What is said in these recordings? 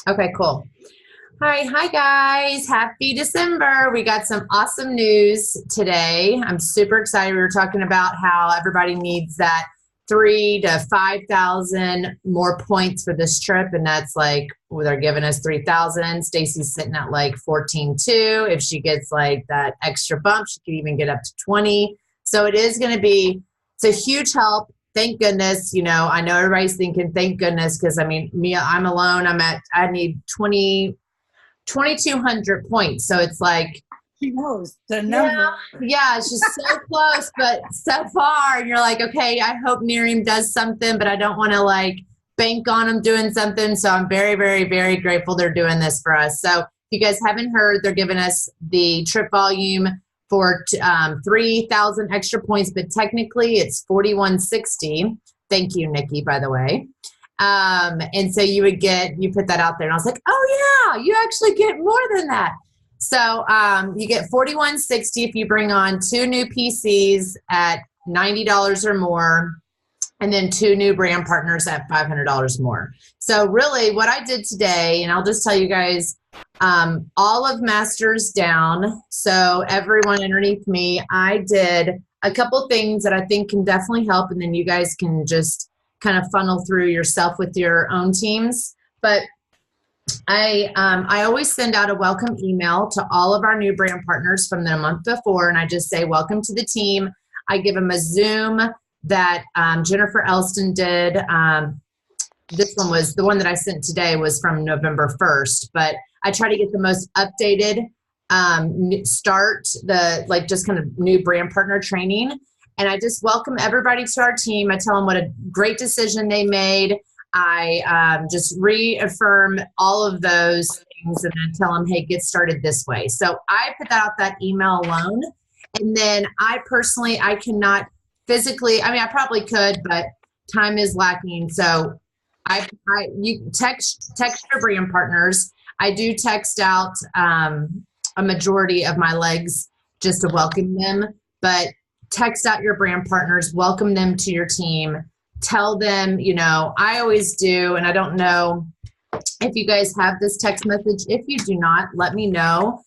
Okay, cool. Hi guys. Happy December. We got some awesome news today. I'm super excited. We were talking about how everybody needs that 3 to 5,000 more points for this trip. And that's like, well, they're giving us 3,000. Stacy's sitting at like 14.2. If she gets like that extra bump, she could even get up to 20. So it is going to be, it's a huge help. Thank goodness. I know everybody's thinking, thank goodness. Cause I mean, I'm alone. I need 2,200 points. So it's like, She knows the yeah, number. yeah, it's just so close, but so far. And you're like, okay, I hope Miriam does something, but I don't want to like bank on them doing something. So I'm very, very, very grateful they're doing this for us. So if you guys haven't heard, they're giving us the trip volume for 3,000 extra points, but technically it's 4,160. Thank you, Nikki, by the way. And so you put that out there, and I was like, oh yeah, you actually get more than that. So you get 4,160 if you bring on 2 new PCs at $90 or more, and then 2 new brand partners at $500 more. So really what I did today, and I'll just tell you guys, all of Masters down. So everyone underneath me, I did a couple things that I think can definitely help, and then you guys can just kind of funnel through yourself with your own teams. But I always send out a welcome email to all of our new brand partners from the month before, and I just say, welcome to the team. I give them a Zoom that Jennifer Elston did. This one was, the one that I sent today was from November 1st, but I try to get the most updated just kind of new brand partner training. And I just welcome everybody to our team. I tell them what a great decision they made. I just reaffirm all of those things and then tell them, hey, get started this way. So I put out that email alone. And then I cannot physically, I mean, I probably could, but time is lacking. So you text your brand partners. I do text out a majority of my legs just to welcome them, but text out your brand partners, welcome them to your team. Tell them, I always do, and I don't know if you guys have this text message. If you do not, let me know,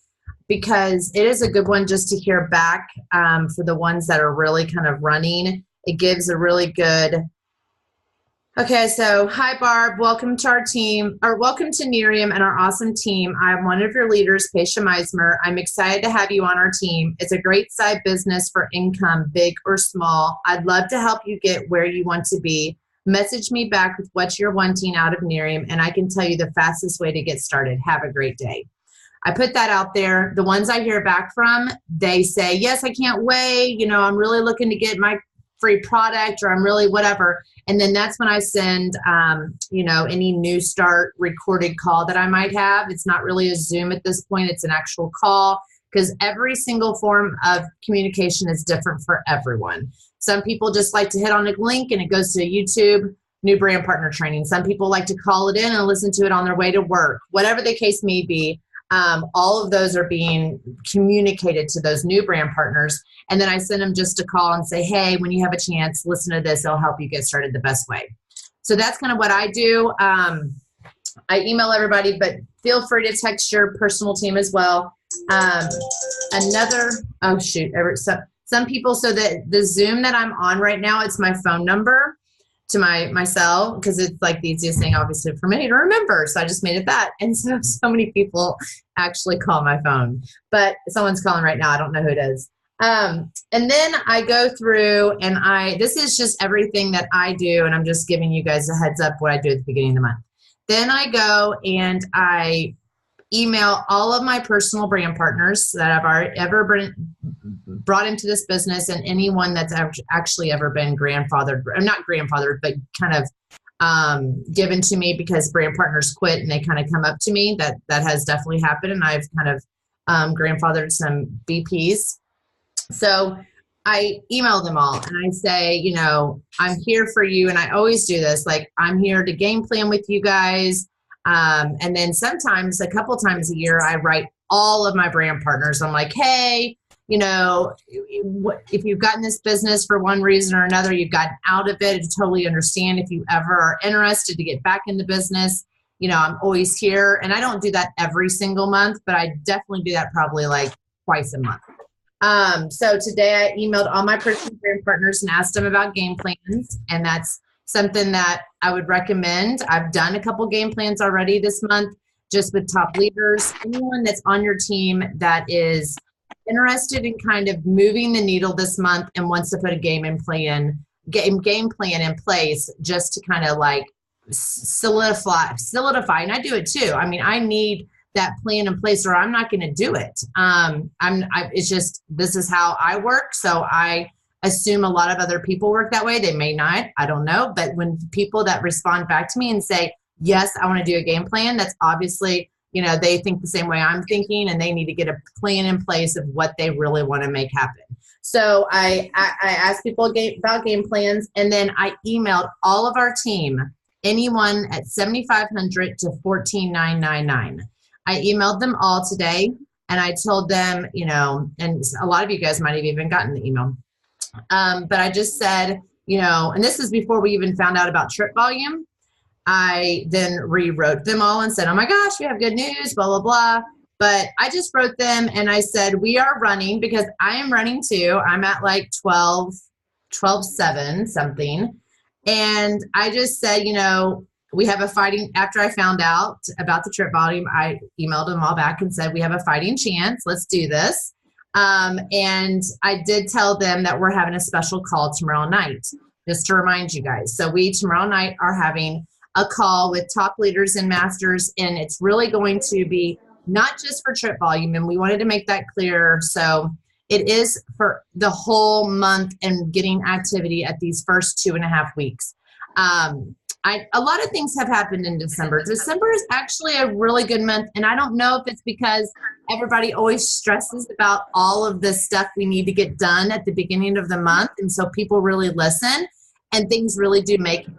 because it is a good one just to hear back for the ones that are really kind of running. It gives a really good, okay, so hi, Barb. Welcome to our team, or welcome to Miriam and our awesome team. I'm one of your leaders, Paisha Meismer. I'm excited to have you on our team. It's a great side business for income, big or small. I'd love to help you get where you want to be. Message me back with what you're wanting out of Miriam, and I can tell you the fastest way to get started. Have a great day. I put that out there. The ones I hear back from, they say, yes, I can't wait. I'm really looking to get my free product, or I'm really whatever. And then that's when I send, any new start recorded call that I might have. It's not really a Zoom at this point. It's an actual call, because every single form of communication is different for everyone. Some people just like to hit on a link and it goes to YouTube, new brand partner training. Some people like to call it in and listen to it on their way to work. Whatever the case may be, all of those are being communicated to those new brand partners. And then I send them just a call and say, hey, when you have a chance, listen to this. It'll help you get started the best way. So that's kind of what I do. I email everybody, but feel free to text your personal team as well. Some people, so that the Zoom that I'm on right now, it's my phone number to my cell, because it's like the easiest thing obviously for me to remember. So I just made it that. And so many people actually call my phone, but someone's calling right now. I don't know who it is. And then I go through and this is just everything that I do. And I'm just giving you guys a heads up what I do at the beginning of the month. Then I go and I email all of my personal brand partners that I've ever brought into this business, and anyone that's actually ever been grandfathered, or not grandfathered, but kind of given to me because brand partners quit and they kind of come up to me. That has definitely happened, and I've kind of grandfathered some BPs. So I email them all and I say, I'm here for you. And I always do this, like, I'm here to game plan with you guys. And then sometimes, a couple times a year, I write all of my brand partners. I'm like, hey, if you've gotten this business for one reason or another, you've gotten out of it, I totally understand. If you ever are interested to get back in the business, I'm always here. And I don't do that every single month, but I definitely do that probably like twice a month. So today I emailed all my personal brand partners and asked them about game plans. And that's something that I would recommend. I've done a couple game plans already this month, just with top leaders. Anyone that's on your team that is interested in kind of moving the needle this month and wants to put a game plan in place, just to kind of like solidify. And I do it too. I mean, I need that plan in place or I'm not going to do it. It's just, this is how I work. So I assume a lot of other people work that way. They may not, I don't know. But when people that respond back to me and say, yes, I want to do a game plan, that's obviously, they think the same way I'm thinking, and they need to get a plan in place of what they really want to make happen. So I asked people about game plans, and then I emailed all of our team, anyone at 7,500 to 14,999. I emailed them all today, and I told them, and a lot of you guys might have even gotten the email. But I just said, and this is before we even found out about trip volume. I then rewrote them all and said, oh my gosh, we have good news, blah, blah, blah. But I just wrote them and I said, we are running, because I am running too. I'm at like 12.7 something. And I just said, we have a fighting, after I found out about the trip volume, I emailed them all back and said, we have a fighting chance. Let's do this. And I did tell them that we're having a special call tomorrow night, just to remind you guys. So we tomorrow night are having a call with top leaders and masters, and it's really going to be not just for trip volume. And we wanted to make that clear. So it is for the whole month and getting activity at these first 2.5 weeks. A lot of things have happened in December. December is actually a really good month. And I don't know if it's because everybody always stresses about all of the stuff we need to get done at the beginning of the month. And so people really listen, and things really do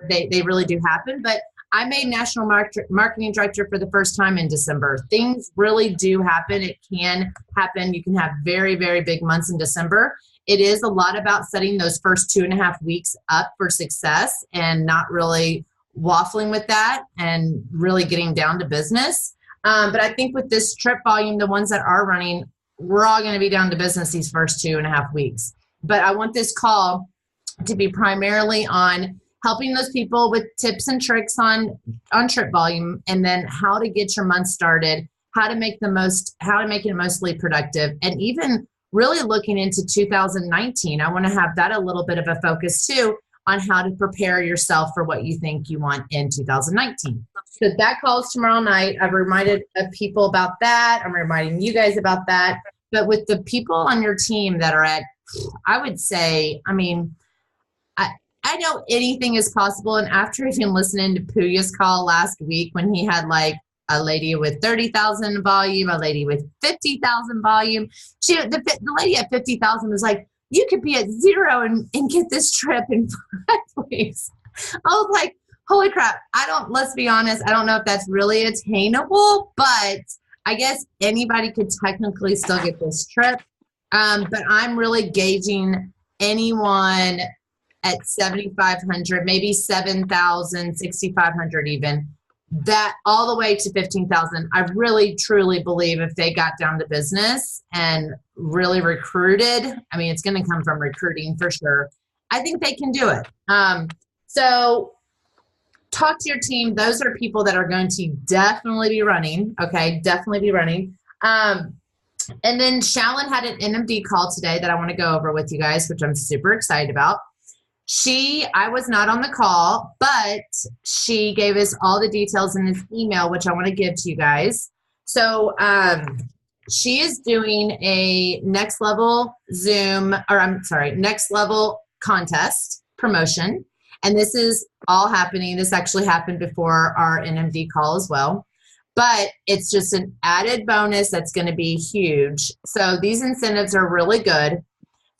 they really do happen. But I made national marketing director for the first time in December. Things really do happen. It can happen. You can have very, very big months in December. It is a lot about setting those first 2.5 weeks up for success and not really waffling with that and really getting down to business. But I think with this trip volume, the ones that are running, we're all going to be down to business these first 2.5 weeks. But I want this call to be primarily on helping those people with tips and tricks on trip volume, and then how to get your month started, how to make it mostly productive, and even really looking into 2019. I want to have that a little bit of a focus too, on how to prepare yourself for what you think you want in 2019. So that call's tomorrow night. I've reminded people about that. I'm reminding you guys about that. But with the people on your team that are at, I would say, I know anything is possible. And after even listening to Puya's call last week, when he had like a lady with 30,000 volume, a lady with 50,000 volume, the lady at 50,000 was like, you could be at 0 and get this trip in 5 weeks. I was like, holy crap. Let's be honest, I don't know if that's really attainable, but I guess anybody could technically still get this trip. But I'm really gauging anyone at 7,500, maybe 7,000, 6,500 even, that all the way to 15,000. I really, truly believe if they got down to business and really recruited, it's going to come from recruiting for sure. I think they can do it. So talk to your team. Those are people that are going to definitely be running. Okay. Definitely be running. And then Shallon had an NMD call today that I want to go over with you guys, which I'm super excited about. I was not on the call, but she gave us all the details in this email, which I want to give to you guys. So she is doing a next level contest promotion. And this is all happening. This actually happened before our NMD call as well. But it's just an added bonus that's going to be huge. So these incentives are really good.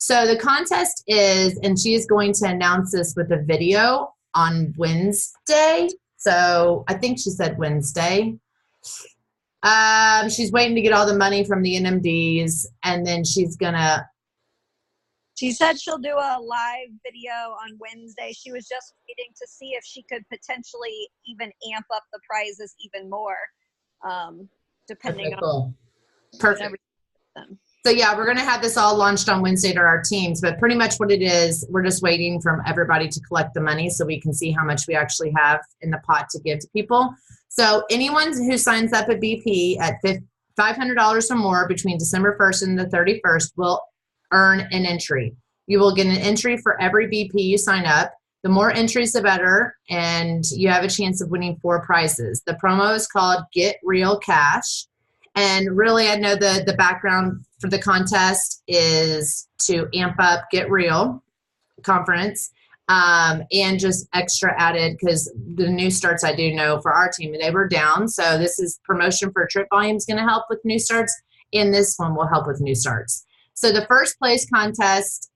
So the contest is, and she is going to announce this with a video on Wednesday. So I think she said Wednesday. She's waiting to get all the money from the NMDs, and then she's gonna She said she'll do a live video on Wednesday. She was just waiting to see if she could potentially even amp up the prizes even more, depending on Perfect. everything. So yeah, we're going to have this all launched on Wednesday to our teams, but pretty much what it is, we're just waiting for everybody to collect the money so we can see how much we actually have in the pot to give to people. So anyone who signs up at BP at $500 or more between December 1st and the 31st will earn an entry. You will get an entry for every BP you sign up. The more entries, the better, and you have a chance of winning 4 prizes. The promo is called Get Real Cash. And really, I know the background for the contest is to amp up Get Real conference, and just extra added because the new starts I do know for our team, they were down. So this is promotion for trip volume is going to help with new starts, and this one will help with new starts. So the first place contest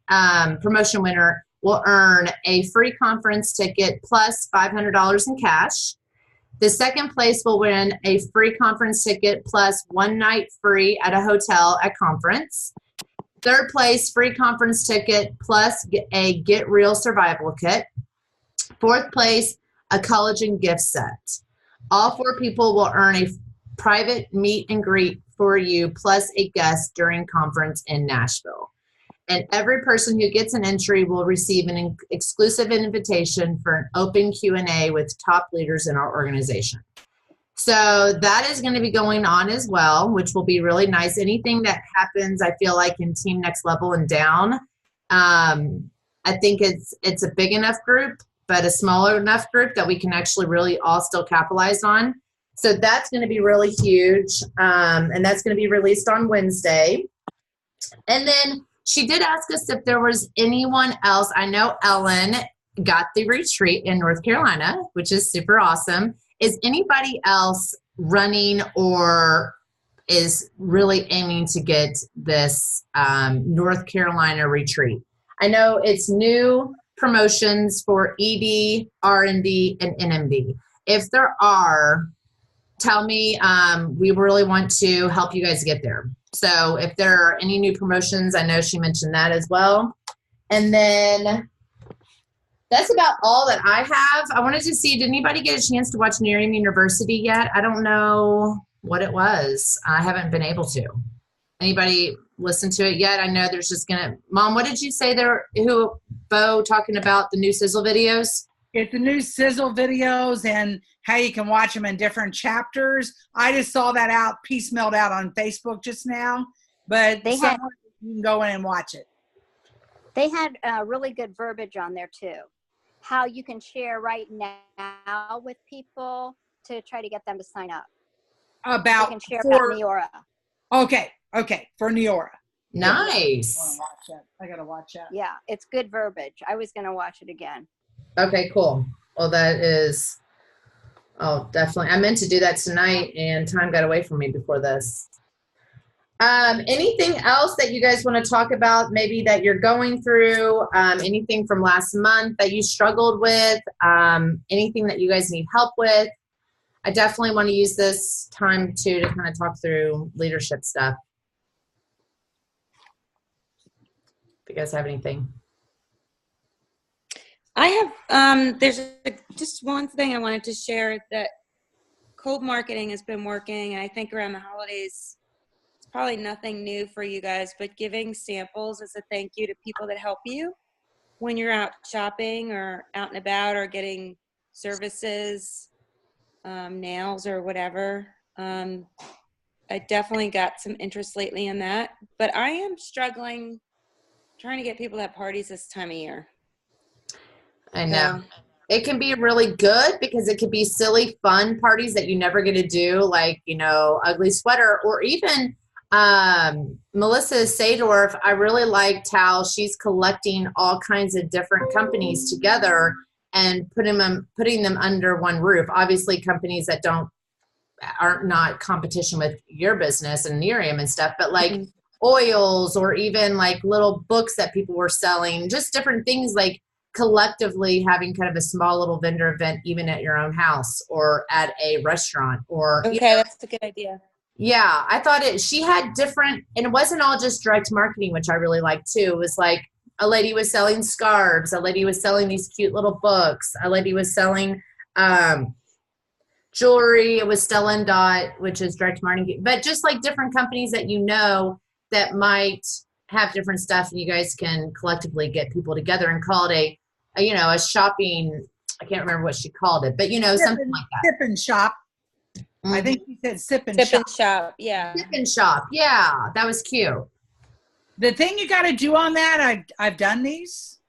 promotion winner will earn a free conference ticket plus $500 in cash. The second place will win a free conference ticket plus 1 night free at a hotel at conference. Third place, free conference ticket plus a Get Real survival kit. Fourth place, a collagen gift set. All 4 people will earn a private meet and greet for you plus a guest during conference in Nashville. And every person who gets an entry will receive an exclusive invitation for an open Q&A with top leaders in our organization. So that is going to be going on as well, which will be really nice. Anything that happens, I feel like in Team Next Level and down, I think it's a big enough group, but a smaller enough group that we can actually really all still capitalize on. So that's going to be really huge, and that's going to be released on Wednesday. And then she did ask us if there was anyone else. I know Ellen got the retreat in North Carolina, which is super awesome. Is anybody else running or is really aiming to get this North Carolina retreat? I know it's new promotions for ED, R&D, and NMD. If there are, tell me. We really want to help you guys get there. So if there are any new promotions, I know she mentioned that as well. And then that's about all that I have. I wanted to see, did anybody get a chance to watch Nerium University yet? I don't know what it was. I haven't been able to. Anybody listen to it yet? I know there's just gonna, Mom, what did you say there? Bo, talking about the new Sizzle videos? It's the new Sizzle videos and how you can watch them in different chapters. I just saw that out, piecemealed out on Facebook just now, but you can go in and watch it. They had really good verbiage on there too. How you can share right now with people to try to get them to sign up. About you can share about Neora. Okay, for Neora. Nice. I gotta watch that. Yeah, it's good verbiage. I was gonna watch it again. Okay, cool. Well, that is, definitely. I meant to do that tonight, and time got away from me before this. Anything else that you guys want to talk about, maybe that you're going through, anything from last month that you struggled with, anything that you guys need help with? I definitely want to use this time, too, to kind of talk through leadership stuff. If you guys have anything. I have, there's just one thing I wanted to share, that cold marketing has been working. I think around the holidays, it's probably nothing new for you guys, but giving samples as a thank you to people that help you when you're out shopping or out and about or getting services, nails or whatever. I definitely got some interest lately in that, but I am struggling trying to get people to have parties this time of year. I know. It can be really good because it could be silly, fun parties that you never get to do, like, ugly sweater, or even Melissa Sadorf. I really liked how she's collecting all kinds of different companies together and putting them under one roof. Obviously, companies that aren't not competition with your business and Nerium and stuff, but like oils, or even like little books that people were selling, just different things, like collectively having kind of a small little vendor event, even at your own house or at a restaurant, or that's a good idea. Yeah, I thought she had different, and it wasn't all just direct marketing, which I really liked too. It was like a lady was selling scarves. A lady was selling these cute little books. A lady was selling jewelry. It was Stella and Dot, which is direct marketing. But just like different companies that you know that might have different stuff, and you guys can collectively get people together and call it a shopping. I can't remember what she called it, but something like that. Sip and shop. I think you said sip and shop. Yeah. Sip and shop. Yeah, that was cute. The thing you got to do on that, I've done these.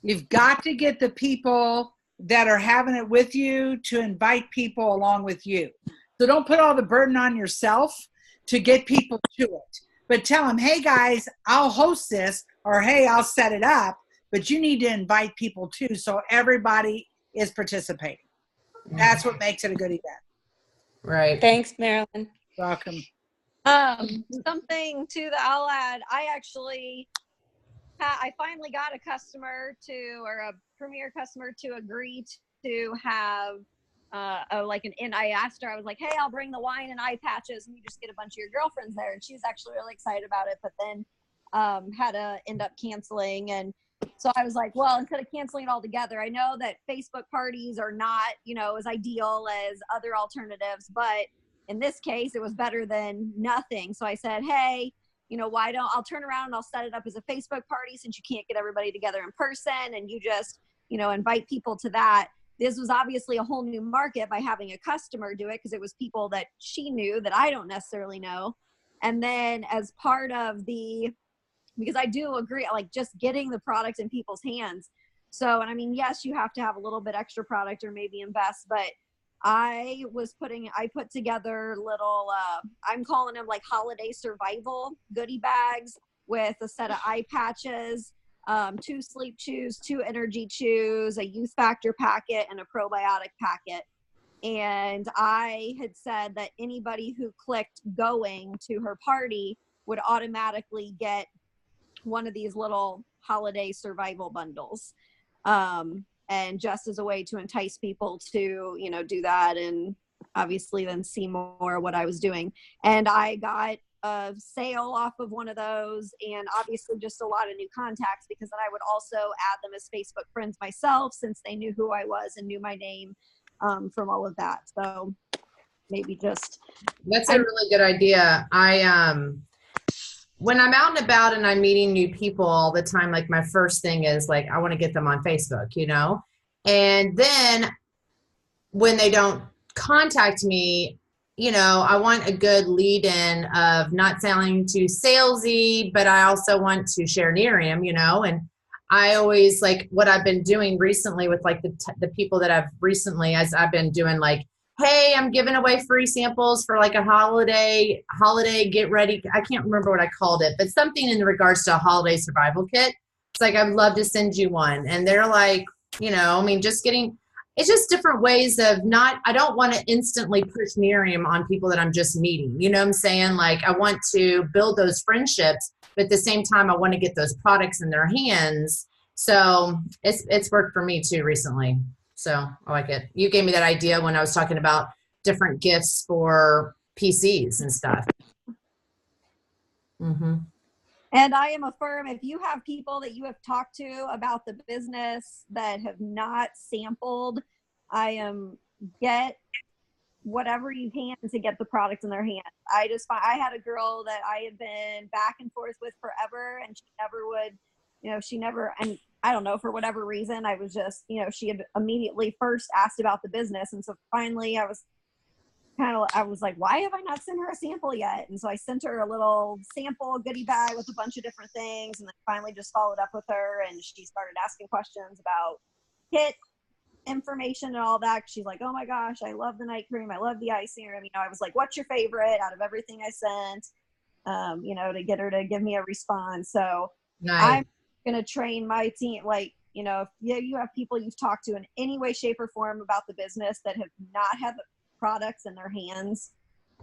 You've got to get the people that are having it with you to invite people along with you. So don't put all the burden on yourself to get people to it. But tell them, hey guys, I'll host this, or hey, I'll set it up, but you need to invite people too, so everybody is participating. That's what makes it a good event. Right. Thanks, Marilyn. Welcome. Something too that I'll add. I finally got a premier customer to agree to have I asked her, I was like, hey, I'll bring the wine and eye patches and you just get a bunch of your girlfriends there. And she was actually really excited about it, but then had to end up canceling. And so I was like, well, instead of canceling it altogether, I know that Facebook parties are not, as ideal as other alternatives, but in this case, it was better than nothing. So I said, hey, I'll turn around and I'll set it up as a Facebook party since you can't get everybody together in person and you just, invite people to that. This was obviously a whole new market by having a customer do it because it was people that she knew that I don't necessarily know. And then as part of because I do agree, like just getting the product in people's hands. So, and I mean, yes, you have to have a little bit extra product or maybe invest, but I put together little, I'm calling them like holiday survival goodie bags with a set of eye patches, 2 sleep chews, 2 energy chews, a youth factor packet, and a probiotic packet. And I had said that anybody who clicked going to her party would automatically get one of these little holiday survival bundles. And just as a way to entice people to, do that and obviously then see more of what I was doing. And I got a sale off of one of those and obviously just a lot of new contacts because then I would also add them as Facebook friends myself since they knew who I was and knew my name from all of that. So maybe that's a really good idea. When I'm out and about and I'm meeting new people all the time, like my first thing is like, I want to get them on Facebook, and then when they don't contact me, I want a good lead in of not sounding too salesy, but I also want to share Nerium, and I always like what I've been doing recently with like the people that I've recently, as I've been doing like, hey, I'm giving away free samples for like a holiday, get ready. I can't remember what I called it, but something in regards to a holiday survival kit. It's like, I'd love to send you one. And they're like, it's just different ways of I don't want to instantly push Nerium on people that I'm just meeting. You know what I'm saying? Like I want to build those friendships, but at the same time, I want to get those products in their hands. So it's worked for me too recently. So I like it. You gave me that idea when I was talking about different gifts for PCs and stuff. Mm-hmm. And I am a firm, if you have people that you have talked to about the business that have not sampled, get whatever you can to get the product in their hands. I had a girl that I had been back and forth with forever and she never would, and I don't know, for whatever reason, I was just, she had immediately first asked about the business. And so finally I was like, why have I not sent her a sample yet? And so I sent her a little sample goodie bag with a bunch of different things. And then finally just followed up with her and she started asking questions about kit information and all that. She's like, oh my gosh, I love the night cream. I love the eye serum. I was like, what's your favorite out of everything I sent? To get her to give me a response. So nice. I'm going to train my team. Like, if you have people you've talked to in any way, shape or form about the business that have not had the products in their hands,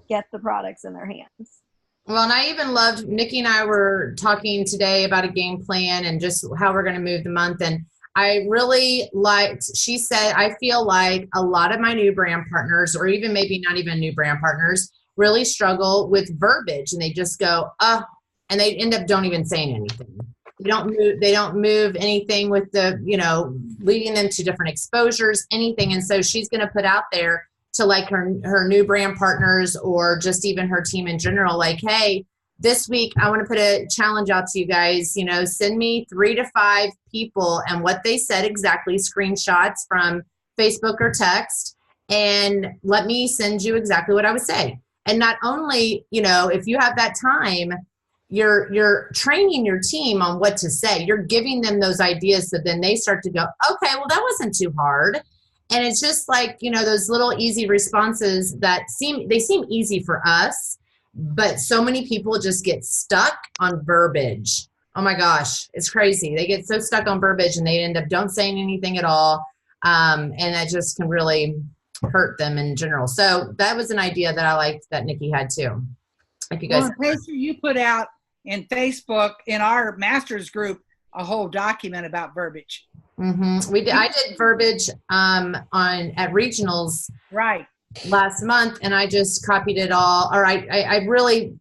get the products in their hands. Well, and I even loved, Nikki and I were talking today about a game plan and just how we're going to move the month. And I really liked, she said, I feel like a lot of my new brand partners, or even maybe not even new brand partners, really struggle with verbiage and they just go, and they end up don't even saying anything. They don't move anything with the, leading them to different exposures, anything. And so she's going to put out there to like her new brand partners or just even her team in general, like, hey, this week I want to put a challenge out to you guys, send me 3 to 5 people and what they said exactly, screenshots from Facebook or text, and let me send you exactly what I would say. And not only, if you have that time, you're training your team on what to say. You're giving them those ideas so then they start to go, okay, well, that wasn't too hard. And it's just like, those little easy responses that seem easy for us, but so many people just get stuck on verbiage. Oh my gosh, it's crazy. They get so stuck on verbiage and they end up don't saying anything at all. And that just can really hurt them in general. So that was an idea that I liked that Nikki had too. Like you guys. Well, Pacer, you put out in Facebook in our master's group a whole document about verbiage. Mm-hmm. I did verbiage at regionals right last month, and I just copied it all. All right, I really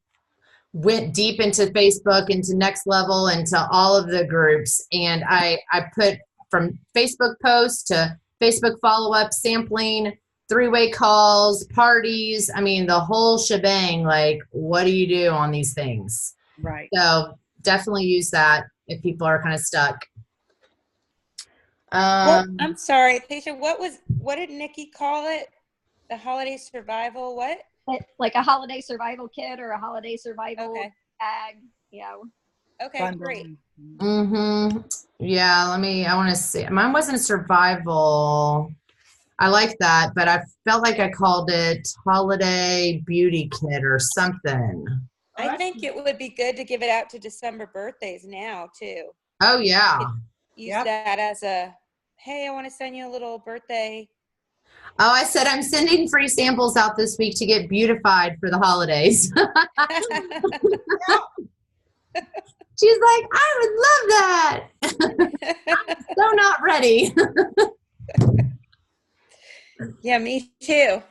went deep into Facebook, into Next Level, into all of the groups, and I put from Facebook posts to Facebook follow-up, sampling, 3-way calls, parties. I mean, the whole shebang. Like, what do you do on these things? Right. So definitely use that if people are kind of stuck. I'm sorry, Pacer, what did Nikki call it? The holiday survival, what? Like a holiday survival kit or a holiday survival bag. Yeah. Okay, great. Mm-hmm. Yeah, I want to see. Mine wasn't survival. I like that, but I felt like I called it holiday beauty kit or something. I think it would be good to give it out to December birthdays now, too. Oh, yeah. Use that as a, hey, I want to send you a little birthday. Oh, I said I'm sending free samples out this week to get beautified for the holidays. She's like, I would love that. I'm so not ready. Yeah, me too.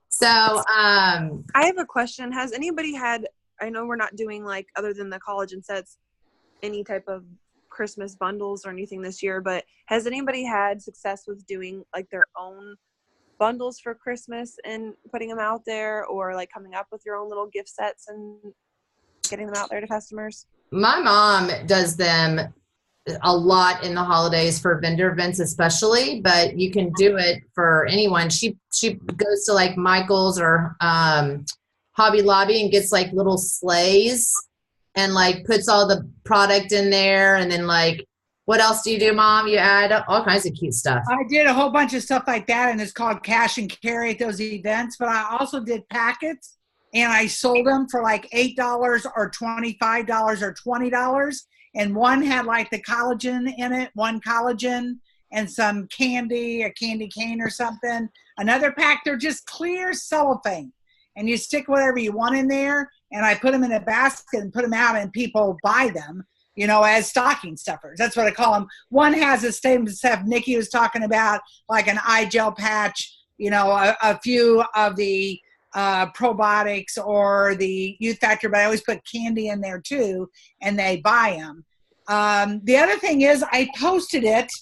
So, I have a question. Has anybody had, I know we're not doing like, other than the college and sets, any type of Christmas bundles or anything this year, but has anybody had success with doing like their own bundles for Christmas and putting them out there, or like coming up with your own little gift sets and getting them out there to customers? My mom does them a lot in the holidays for vendor events especially, but you can do it for anyone. She goes to like Michael's or Hobby Lobby and gets like little sleighs and like puts all the product in there, and then like, what else do you do, Mom? You add up all kinds of cute stuff. I did a whole bunch of stuff like that, and it's called cash and carry at those events, but I also did packets, and I sold them for like $8 or $25 or $20, and one had like the collagen in it, one collagen and some candy, a candy cane or something. Another pack, they're just clear cellophane, and you stick whatever you want in there, and I put them in a basket and put them out, and people buy them, as stocking stuffers. That's what I call them. One has a statement stuff Nikki was talking about, like an eye gel patch, a few of the probiotics or the youth factor, but I always put candy in there too, and they buy them. The other thing is I posted it.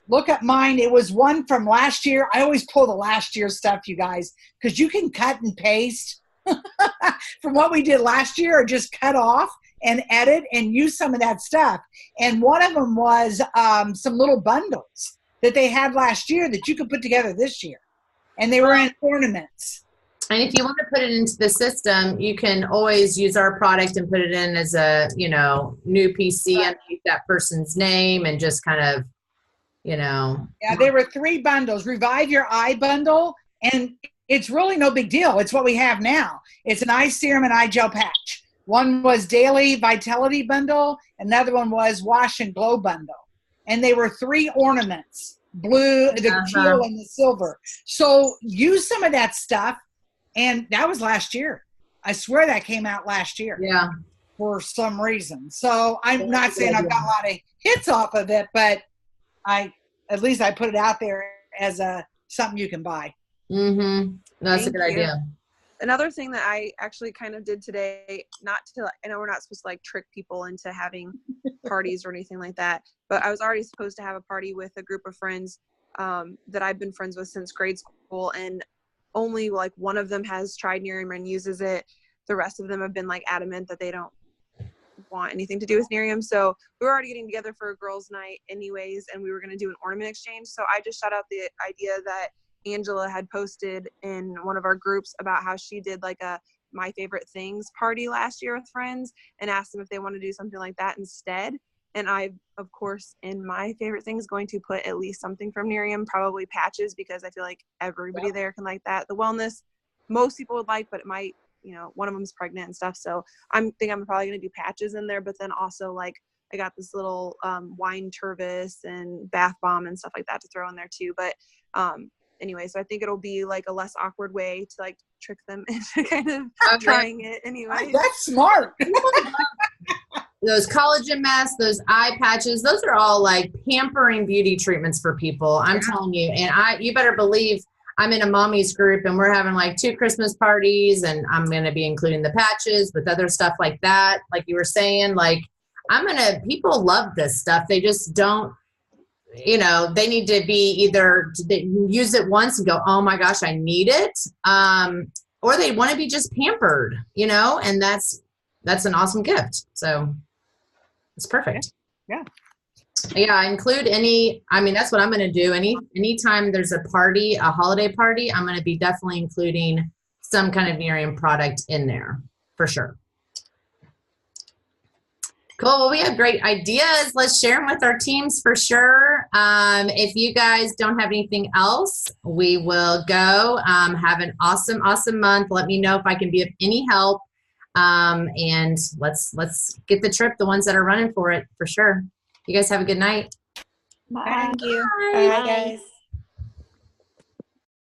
Look at mine. It was one from last year. I always pull the last year stuff, you guys, because you can cut and paste from what we did last year, or just cut off and edit and use some of that stuff. And one of them was some little bundles that they had last year that you could put together this year. And they were in ornaments. And if you want to put it into the system, you can always use our product and put it in as a, new PC underneath that person's name, and just kind of, Yeah, there were 3 bundles. Revive Your Eye bundle, and it's really no big deal. It's what we have now. It's an eye serum and eye gel patch. One was Daily Vitality bundle. Another one was Wash and Glow bundle. And they were 3 ornaments, blue, the teal, and the silver. So use some of that stuff. And that was last year. I swear that came out last year. Yeah. For some reason. So I'm not saying I've got a lot of hits off of it, but at least I put it out there as something you can buy. Mm-hmm. That's a good idea. Another thing that I actually kind of did today, not to, I know we're not supposed to like trick people into having parties or anything like that, but I was already supposed to have a party with a group of friends that I've been friends with since grade school, and only like one of them has tried Nerium and uses it. The rest of them have been like adamant that they don't want anything to do with Nerium. So we were already getting together for a girls' night anyways, and we were going to do an ornament exchange. So I just shot out the idea that Angela had posted in one of our groups about how she did like a My Favorite Things party last year with friends, and asked them if they want to do something like that instead. And I, of course, in My Favorite Things, going to put at least something from Nerium, probably patches, because I feel like everybody there can like that. The wellness, most people would like, but it might, you know, one of them's pregnant and stuff. So I'm probably going to do patches in there, but then also like I got this little wine turvis and bath bomb and stuff like that to throw in there too. But anyway, so I think it'll be like a less awkward way to like trick them into kind of trying it anyway. That's smart. Those collagen masks, those eye patches, those are all like pampering beauty treatments for people. I'm telling you. And you better believe I'm in a mommy's group and we're having like 2 Christmas parties, and I'm going to be including the patches with other stuff like that. Like you were saying, like people love this stuff. They just don't, you know, they need to be either they use it once and go, oh my gosh, I need it. Or they want to be just pampered, you know, and that's an awesome gift. So it's perfect. Yeah. Yeah, include that's what I'm going to do. Anytime there's a party, a holiday party, I'm going to be definitely including some kind of Nerium product in there for sure. Cool. Well, we have great ideas. Let's share them with our teams for sure. If you guys don't have anything else, we will go. Have an awesome, awesome month. Let me know if I can be of any help. And let's get the trip, the ones that are running for it for sure. You guys have a good night. Bye. Thank you. Bye. Bye, guys.